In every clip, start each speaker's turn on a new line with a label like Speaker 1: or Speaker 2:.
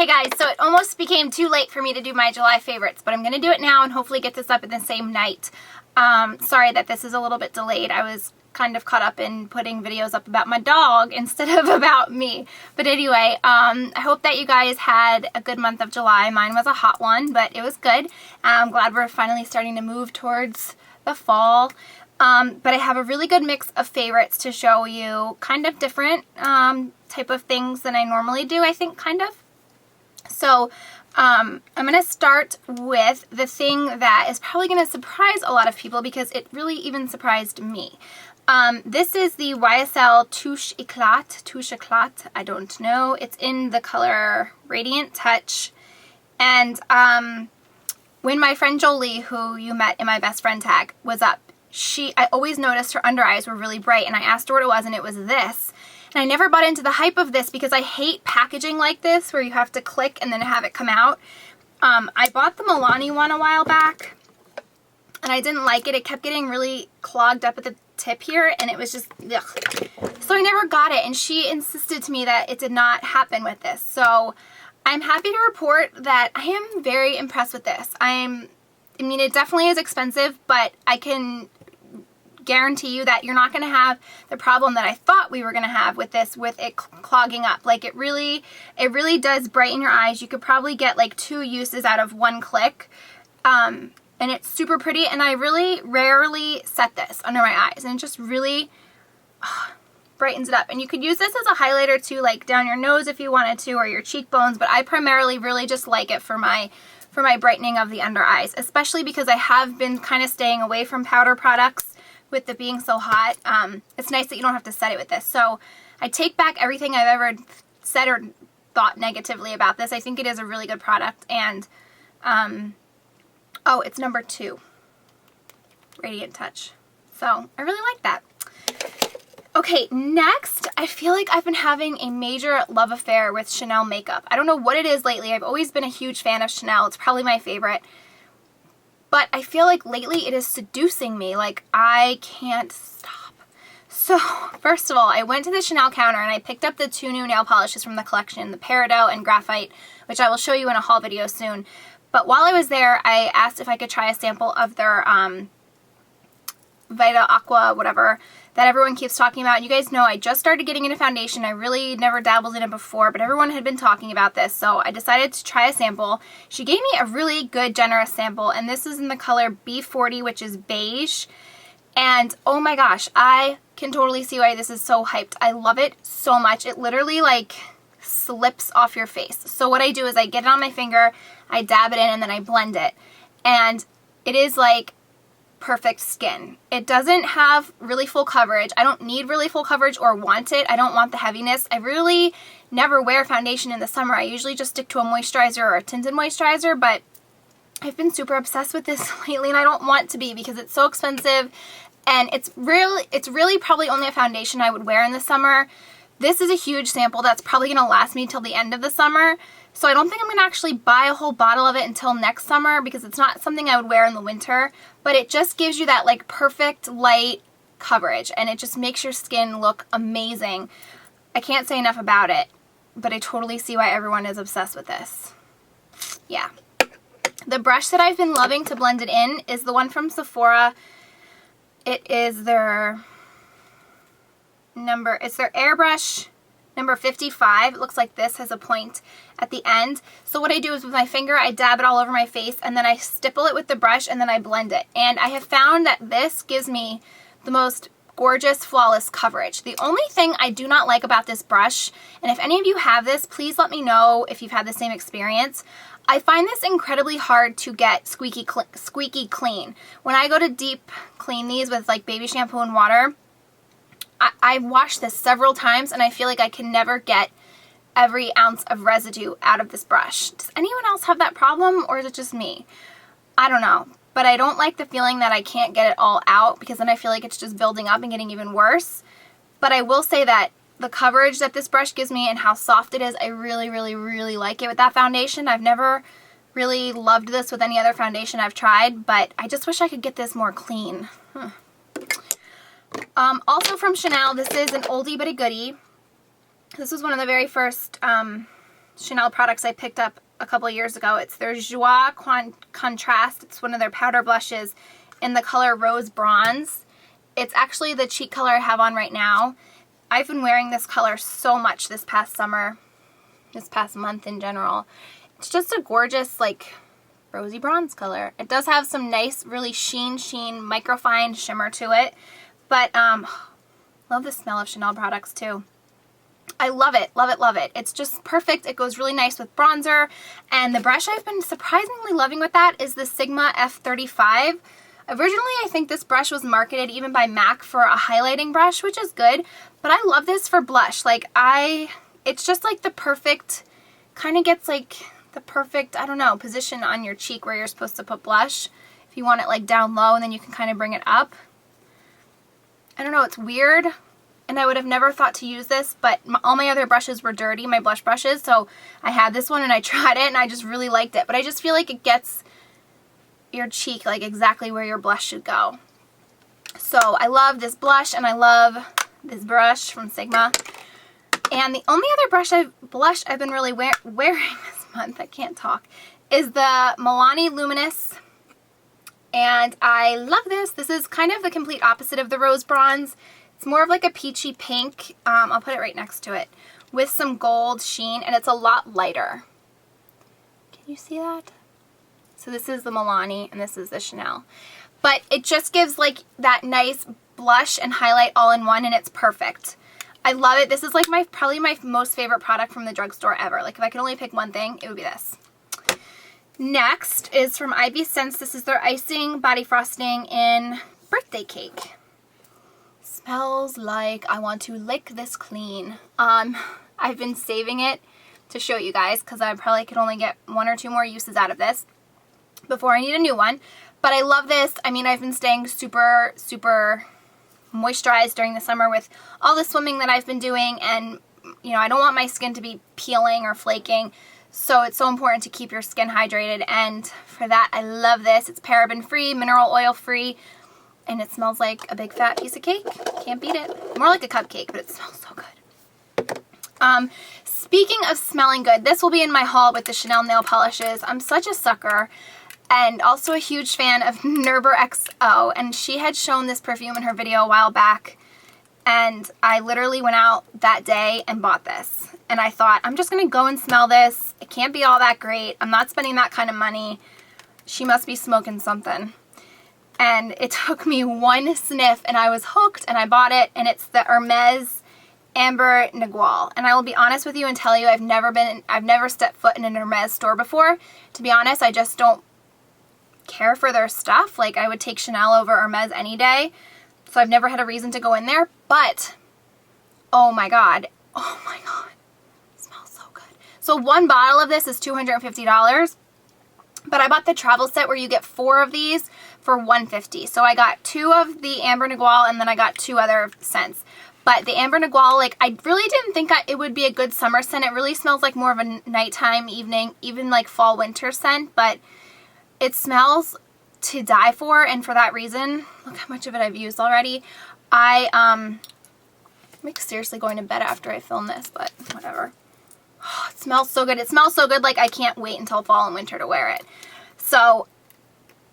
Speaker 1: Hey guys, so it almost became too late for me to do my July favorites, but I'm going to do it now and hopefully get this up in the same night. Sorry that this is a little bit delayed. I was kind of caught up in putting videos up about my dog instead of about me. But anyway, I hope that you guys had a good month of July. Mine was a hot one, but it was good. I'm glad we're finally starting to move towards the fall. But I have a really good mix of favorites to show you, kind of different type of things than I normally do, I think, kind of. So I'm going to start with the thing that is probably going to surprise a lot of people because it really even surprised me. This is the YSL Touche Eclat, I don't know. It's in the color Radiant Touch. And when my friend Jolie, who you met in my best friend tag, was up, I always noticed her under eyes were really bright, and I asked her what it was, and it was this. And I never bought into the hype of this because I hate packaging like this where you have to click and then have it come out. I bought the Milani one a while back and I didn't like it. It kept getting really clogged up at the tip here and it was just, ugh. So I never got it, and she insisted to me that it did not happen with this. So I'm happy to report that I am very impressed with this. I mean, it definitely is expensive, but I can guarantee you that you're not going to have the problem that I thought we were going to have with this, with it clogging up. Like it really does brighten your eyes. You could probably get like 2 uses out of 1 click. And it's super pretty, and I really rarely set this under my eyes, and it just really brightens it up. And you could use this as a highlighter too, like down your nose if you wanted to, or your cheekbones, but I primarily really just like it for my brightening of the under eyes, especially because I have been kind of staying away from powder products with it being so hot. It's nice that you don't have to set it with this. So I take back everything I've ever said or thought negatively about this. I think it is a really good product. And, oh, it's number 2, Radiant Touch. So I really like that. Okay, next, I feel like I've been having a major love affair with Chanel makeup. I don't know what it is lately. I've always been a huge fan of Chanel. It's probably my favorite. But I feel like lately it is seducing me. Like, I can't stop. So, first of all, I went to the Chanel counter and I picked up the 2 new nail polishes from the collection, the Peridot and Graphite, which I will show you in a haul video soon. But while I was there, I asked if I could try a sample of their Vita Aqua, whatever, that everyone keeps talking about. You guys know I just started getting into foundation. I really never dabbled in it before, but everyone had been talking about this, so I decided to try a sample. She gave me a really good, generous sample, and this is in the color B40, which is beige. And oh my gosh, I can totally see why this is so hyped. I love it so much. It literally like slips off your face. So what I do is I get it on my finger, I dab it in, and then I blend it. And it is like perfect skin. It doesn't have really full coverage. I don't need really full coverage or want it. I don't want the heaviness. I really never wear foundation in the summer. I usually just stick to a moisturizer or a tinted moisturizer, but I've been super obsessed with this lately, and I don't want to be because it's so expensive, and it's really probably only a foundation I would wear in the summer. This is a huge sample that's probably going to last me till the end of the summer. So I don't think I'm going to actually buy a whole bottle of it until next summer because it's not something I would wear in the winter. But it just gives you that like perfect light coverage, and it just makes your skin look amazing. I can't say enough about it, but I totally see why everyone is obsessed with this. Yeah. The brush that I've been loving to blend it in is the one from Sephora. It is their it's their airbrush number 55. It looks like this has a point at the end. So what I do is with my finger, I dab it all over my face, and then I stipple it with the brush, and then I blend it. And I have found that this gives me the most gorgeous, flawless coverage. The only thing I do not like about this brush, and if any of you have this, please let me know if you've had the same experience. I find this incredibly hard to get squeaky clean. When I go to deep clean these with like baby shampoo and water, I've washed this several times, and I feel like I can never get every ounce of residue out of this brush. Does anyone else have that problem, or is it just me? I don't know. But I don't like the feeling that I can't get it all out, because then I feel like it's just building up and getting even worse. But I will say that the coverage that this brush gives me and how soft it is, I really, really, really like it with that foundation. I've never really loved this with any other foundation I've tried, but I just wish I could get this more clean. Also from Chanel, this is an oldie but a goodie. This was one of the very first Chanel products I picked up a couple of years ago. It's their Joie Contrast. It's one of their powder blushes in the color Rose Bronze. It's actually the cheek color I have on right now. I've been wearing this color so much this past summer, this past month in general. It's just a gorgeous, like, rosy bronze color. It does have some nice, really sheen, microfine shimmer to it. But, love the smell of Chanel products too. I love it, love it, love it. It's just perfect. It goes really nice with bronzer. And the brush I've been surprisingly loving with that is the Sigma F35. Originally, I think this brush was marketed even by MAC for a highlighting brush, which is good. But I love this for blush. Like, it's just like the perfect, kind of gets like the perfect, I don't know, position on your cheek where you're supposed to put blush. If you want it like down low, and then you can kind of bring it up. I don't know, it's weird. And I would have never thought to use this, but all my other brushes were dirty, my blush brushes. So I had this one and I tried it and I just really liked it. But I just feel like it gets your cheek like exactly where your blush should go. So I love this blush and I love this brush from Sigma. And the only other blush I've been really wearing this month, I can't talk, is the Milani Luminous. And I love this. This is kind of the complete opposite of the Rose Bronze. It's more of like a peachy pink. I'll put it right next to it, with some gold sheen, and it's a lot lighter. Can you see that? So this is the Milani and this is the Chanel. But it just gives like that nice blush and highlight all in one, and it's perfect. I love it. This is like probably my most favorite product from the drugstore ever. Like if I could only pick one thing, it would be this. Next is from Ivy Scents. This is their Icing Body Frosting in Birthday Cake. Smells like I want to lick this clean. I've been saving it to show you guys because I probably could only get 1 or 2 more uses out of this before I need a new one. But I love this. I mean, I've been staying super, super moisturized during the summer with all the swimming that I've been doing, and you know, I don't want my skin to be peeling or flaking, so it's so important to keep your skin hydrated. And for that, I love this. It's paraben free, mineral oil free, and it smells like a big fat piece of cake. Can't beat it. More like a cupcake, but it smells so good. Speaking of smelling good, this will be in my haul with the Chanel nail polishes. I'm such a sucker and also a huge fan of Nerber XO, and she had shown this perfume in her video a while back, and I literally went out that day and bought this. And I thought, I'm just going to go and smell this. It can't be all that great. I'm not spending that kind of money. She must be smoking something. And it took me 1 sniff and I was hooked, and I bought it, and it's the Hermes Amber Nagual. And I will be honest with you and tell you, I've never stepped foot in an Hermes store before. To be honest, I just don't care for their stuff. Like, I would take Chanel over Hermes any day. So I've never had a reason to go in there. But, oh my god. Oh my god. It smells so good. So 1 bottle of this is $250. But I bought the travel set where you get 4 of these for $150. So I got 2 of the Amber Nagual, and then I got 2 other scents. But the Amber Nagual, like, I really didn't think it would be a good summer scent. It really smells like more of a nighttime, evening, even like fall, winter scent. But it smells to die for, and for that reason, look how much of it I've used already. I'm seriously going to bed after I film this, but whatever. Oh, it smells so good. It smells so good, like I can't wait until fall and winter to wear it. So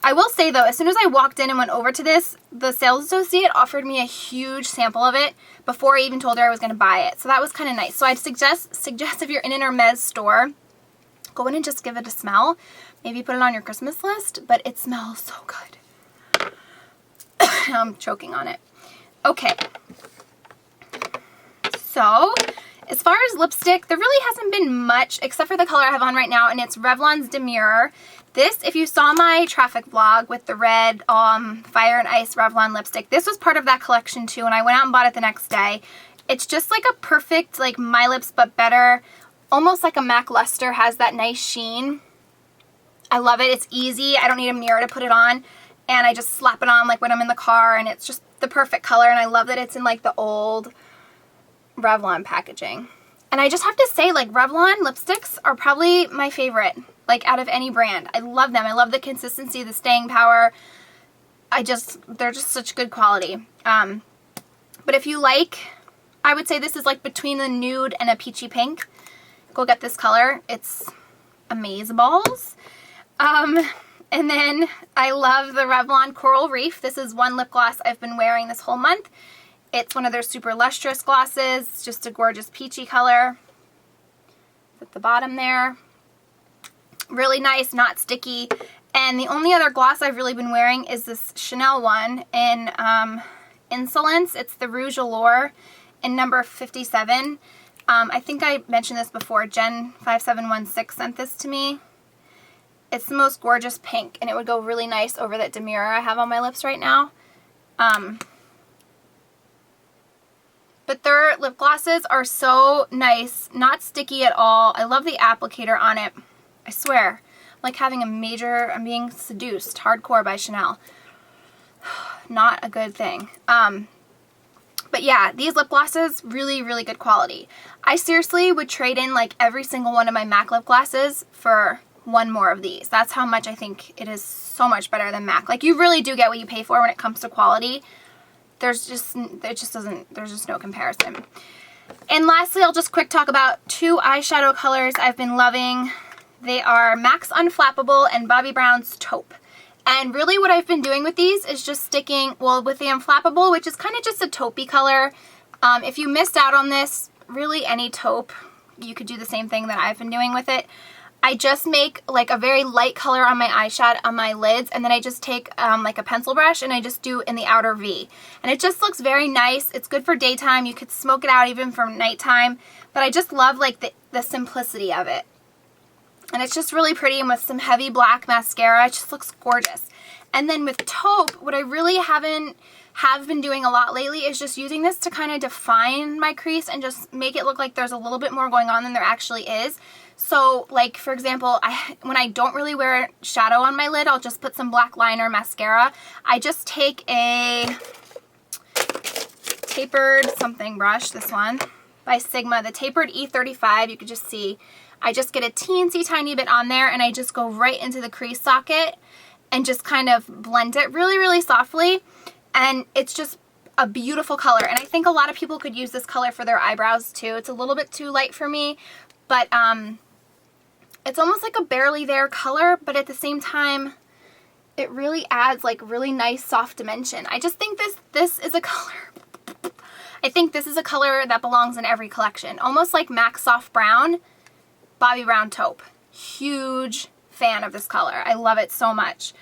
Speaker 1: I will say though, as soon as I walked in and went over to this, the sales associate offered me a huge sample of it before I even told her I was going to buy it. So that was kind of nice. So I'd suggest if you're in an Hermes store, go in and just give it a smell. Maybe put it on your Christmas list, but it smells so good. I'm choking on it. Okay. So, as far as lipstick, there really hasn't been much except for the color I have on right now, and it's Revlon's Demure. This, if you saw my traffic vlog with the red Fire and Ice Revlon lipstick, this was part of that collection too, and I went out and bought it the next day. It's just like a perfect, like My Lips but better, almost like a MAC Luster, has that nice sheen. I love it. It's easy. I don't need a mirror to put it on, and I just slap it on like when I'm in the car, and it's just the perfect color, and I love that it's in like the old Revlon packaging. And I just have to say, like, Revlon lipsticks are probably my favorite, like, out of any brand. I love them. I love the consistency, the staying power. They're just such good quality. But if you like, I would say this is like between a nude and a peachy pink. go get this color. It's amazeballs. And then I love the Revlon Coral Reef. This is one lip gloss I've been wearing this whole month. It's one of their super lustrous glosses. It's just a gorgeous peachy color. It's at the bottom there. Really nice, not sticky. And the only other gloss I've really been wearing is this Chanel one in Insolence. It's the Rouge Allure in number 57. I think I mentioned this before. Jen5716 sent this to me. It's the most gorgeous pink, and it would go really nice over that Demure I have on my lips right now. But their lip glosses are so nice, not sticky at all. I love the applicator on it. I swear, I'm like having I'm being seduced hardcore by Chanel. Not a good thing. But yeah, these lip glosses, really, really good quality. I seriously would trade in like every single one of my MAC lip glosses for one more of these. That's how much I think it is so much better than MAC. Like, you really do get what you pay for when it comes to quality. There's just no comparison. And lastly, I'll just quick talk about two eyeshadow colors I've been loving. They are MAC's Unflappable and Bobbi Brown's Taupe. And really what I've been doing with these is just sticking, well, with the Unflappable, which is kind of just a taupey color. If you missed out on this, really any taupe, you could do the same thing that I've been doing with it. I just make like a very light color on my eyeshadow, on my lids, and then I just take like a pencil brush and I just do in the outer V. And it just looks very nice. It's good for daytime. You could smoke it out even for nighttime. But I just love like the simplicity of it. And it's just really pretty, and with some heavy black mascara, it just looks gorgeous. And then with taupe, what I really have been doing a lot lately is just using this to kind of define my crease and just make it look like there's a little bit more going on than there actually is. So, like, for example, when I don't really wear shadow on my lid, I'll just put some black liner mascara. I just take a tapered something brush, this one, by Sigma, the tapered E35, you could just see. I just get a teensy tiny bit on there, and I just go right into the crease socket and just kind of blend it really, really softly. And it's just a beautiful color. And I think a lot of people could use this color for their eyebrows too. It's a little bit too light for me, but it's almost like a barely there color, but at the same time, it really adds like really nice soft dimension. I just think this is a color. I think this is a color that belongs in every collection. Almost like MAC Soft Brown, Bobbi Brown Taupe. Huge fan of this color. I love it so much.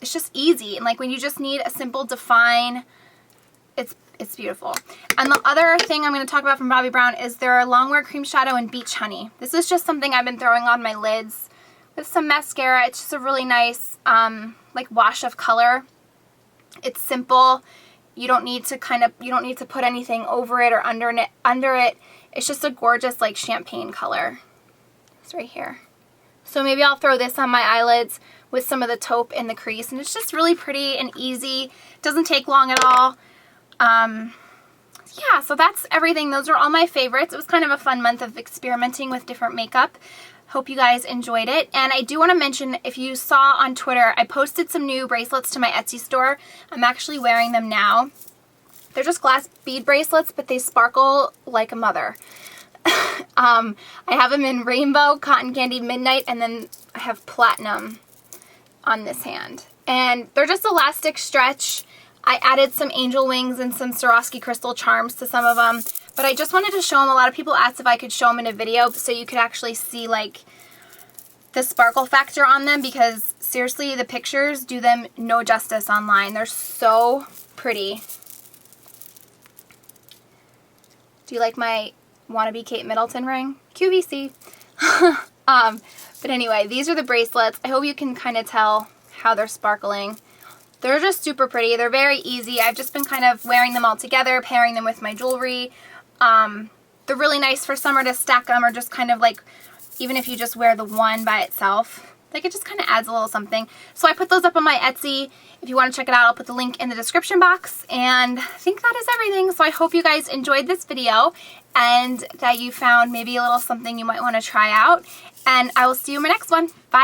Speaker 1: It's just easy, and like when you just need a simple define, it's beautiful. And the other thing I'm going to talk about from Bobbi Brown is their Longwear Cream Shadow in Beach Honey. This is just something I've been throwing on my lids with some mascara. It's just a really nice like wash of color. It's simple. You don't need to put anything over it or under it. It's just a gorgeous like champagne color. It's right here. So maybe I'll throw this on my eyelids with some of the taupe in the crease, and it's just really pretty and easy. It doesn't take long at all. Yeah, so that's everything. Those are all my favorites. It was kind of a fun month of experimenting with different makeup. Hope you guys enjoyed it. And I do want to mention, if you saw on Twitter, I posted some new bracelets to my Etsy store. I'm actually wearing them now. They're just glass bead bracelets, but they sparkle like a mother. I have them in rainbow, cotton candy, midnight, and then I have platinum on this hand. And they're just elastic stretch. I added some angel wings and some Swarovski crystal charms to some of them. But I just wanted to show them. A lot of people asked if I could show them in a video so you could actually see like the sparkle factor on them, because seriously, the pictures do them no justice online. They're so pretty. Do you like my wannabe Kate Middleton ring? QVC. But anyway, these are the bracelets. I hope you can kind of tell how they're sparkling. They're just super pretty. They're very easy. I've just been kind of wearing them all together, pairing them with my jewelry. They're really nice for summer to stack them, or just kind of like, even if you just wear the one by itself, like it just kind of adds a little something. So I put those up on my Etsy. If you want to check it out, I'll put the link in the description box. And I think that is everything. So I hope you guys enjoyed this video and that you found maybe a little something you might want to try out. And I will see you in my next one. Bye.